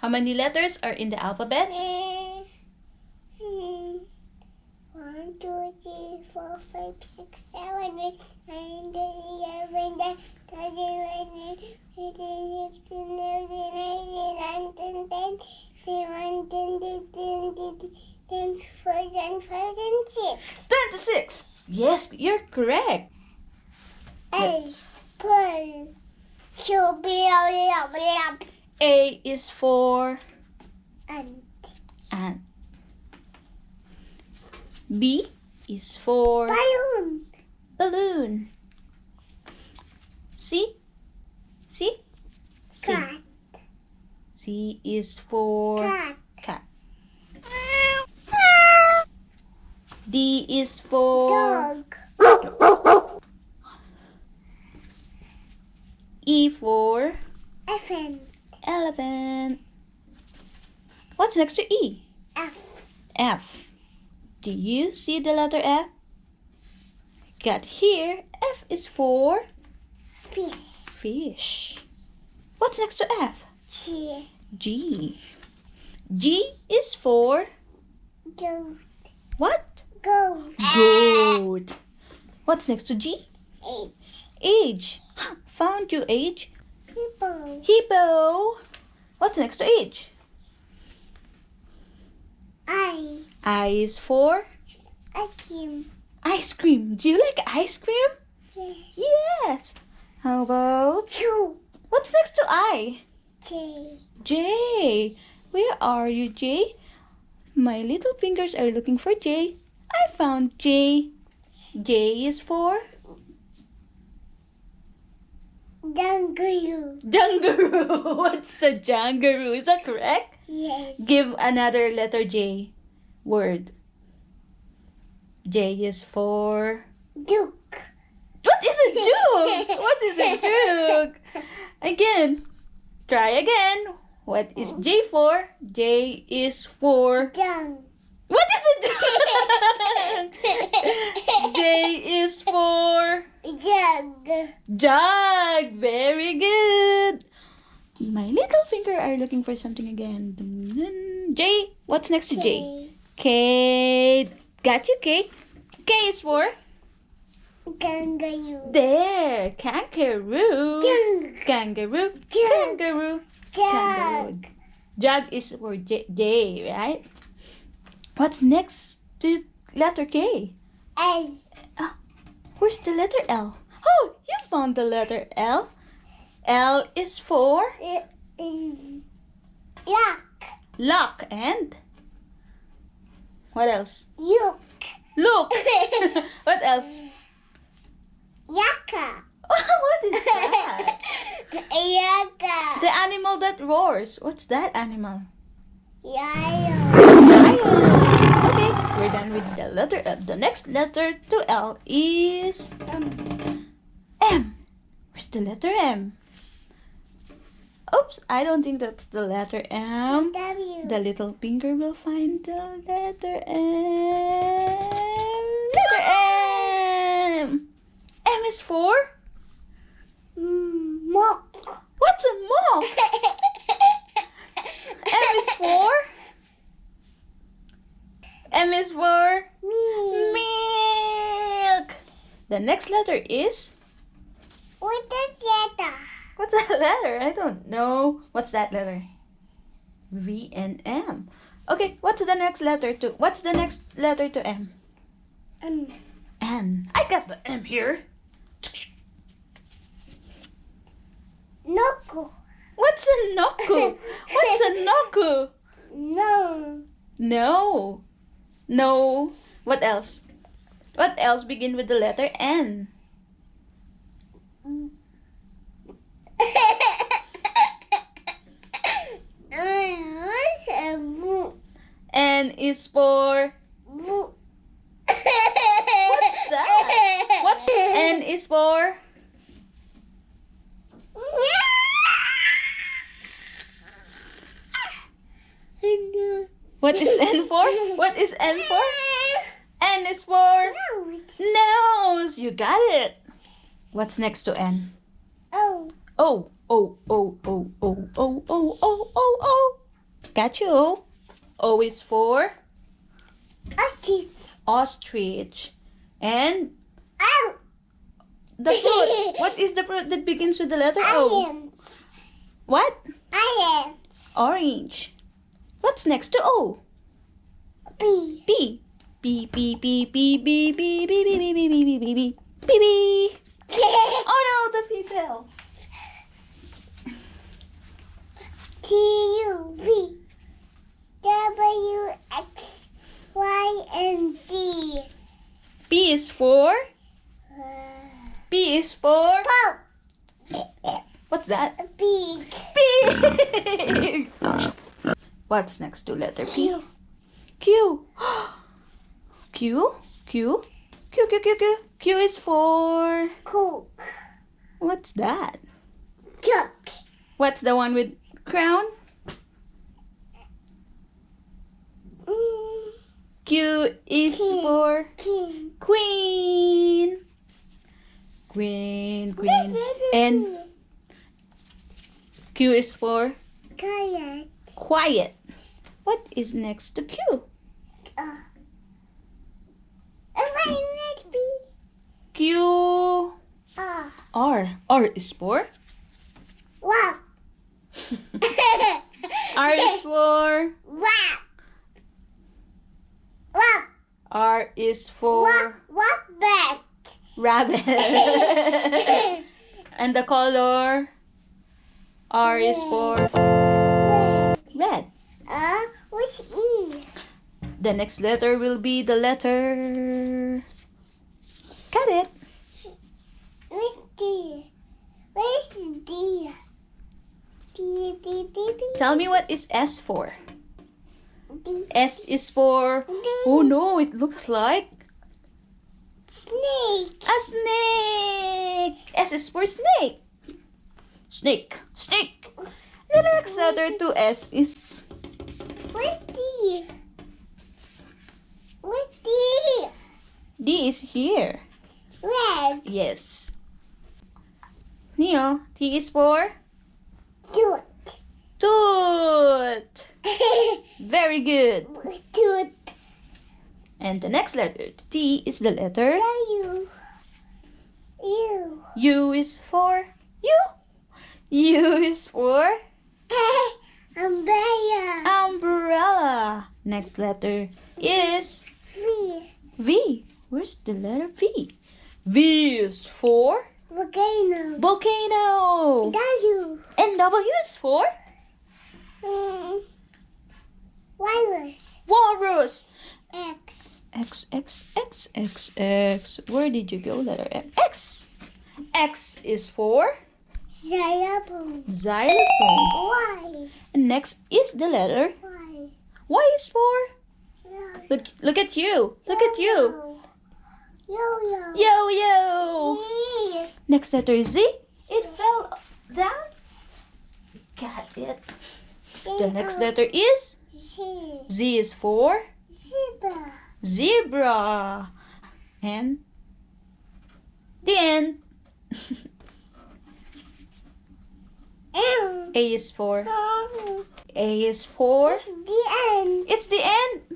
How many letters are in the alphabet? 1, 2, 3, 4, 5, 6, 7, 8, 9, 10, 11, 12, 13, 14, 15, 16, 17, 18, 26. Yes, you're correct. Let's- A is for ant. B is for balloon. balloon. C? C? C. Cat. C is for Cat. cat. D is for Dog. E for Elephant. elephant. What's next to E? F. F. Do you see the letter F? Got here. F is for Fish. fish. What's next to F? G. G. G is for Goat. what? Goat. Goat. What's next to G? H. Age. Found you, Age. Hippo. Hippo. What's next to H? I. I is for Ice cream. ice cream. Do you like ice cream? J. Yes. How about Q. what's next to I? J. J. Where are you, J? My little fingers are looking for J. I found J. J is for Kangaroo. Jungaroo. What's a jungaroo? Is that correct? Yes. Give another letter J word. J is for Duke. what is a duke? What is a duke? Again. Try again. What is J for? J is for Dung. what is a duck? J is for Jug. jug. Very good. My little finger are looking for something again. J. What's next to J? K. Got you, K. K is for Kangaroo. there. Kangaroo. Jug. Kangaroo. Jug. Kangaroo. Kangaroo. Jug. Jug is for J, right? What's next to letter K? L. Where's the letter L? Oh, you found the letter L. L is for Lock. lock and what else? Look. Look. What else? Yaka. What is that? Yaka. The animal that roars. What's that animal? Lion. Lion. Okay, we're done with the letter L. The next letter to L is M. Where's the letter M? Oops, I don't think that's the letter M. W. The little finger will find the letter M. Letter M. M is for Mock. what's a mock? M is for M is for Me. milk. The next letter is What is that? what's that letter? I don't know. What's that letter? V and M. Okay, what's the next letter to M? N. I got the M here. Noko. What's a noku? What's a noku? No. No. No. What else? What else begin with the letter N? What's a boo? N is for Boo. what's that? What's N is for? What is N for? What is N for? N is for nose. You got it. What's next to N? Oh. O. O. O. O. O. O. O. O. O. O. Got you, O. O is for Ostrich. ostrich. And Oh. the fruit. What is the fruit that begins with the letter O? Iron. What? Iron. Orange. What's next to O? B. B. B, B, B, B, B, B, B, B, B, B, B, B, B, B, B, B. Oh no, the B fell. T U V W X Y and Z. B is for B is for Pop. what's that? Big. Pig. What's next to letter P? Q. Q. Q. Q. Q. Q. Q. Q is for Cool. what's that? Chuck. What's the one with crown? Q is King. for King. queen. Queen. Queen. And Q is for Kayak. quiet. What is next to Q? Next B. Q. R. R is for Wow. R is for Wow. Wow. R is for What bag? rabbit. And the color R is for red. What's E? The next letter will be the letter. Got it. Where's D? Where's D? D, D, D, D. Tell me what is S for. D. S is for. Oh no, it looks like Snake. a snake. S is for snake. Snake. Snake. The next letter to S is Where's D? Where's D? D is here. Red. Yes. Neo, T is for Tooth. tooth. Very good. Tooth. And the next letter, T, is the letter You. You. U is for U. U is for Umbrella. umbrella. Next letter is V. V. Where's the letter V? V is for Volcano. volcano. W. And W is for Virus. walrus. X. X, X, X, X, X. Where did you go, letter X? X. X is for Xylophone. xylophone. Y. And next is the letter Y. Y is for look at you. Look at you. Yo-yo. Yo yo. Z. Next letter is Z. It fell down. Got it. The next letter is Z. Z is for Zebra. zebra. And the end. M. A is for The A is for end. it's the end.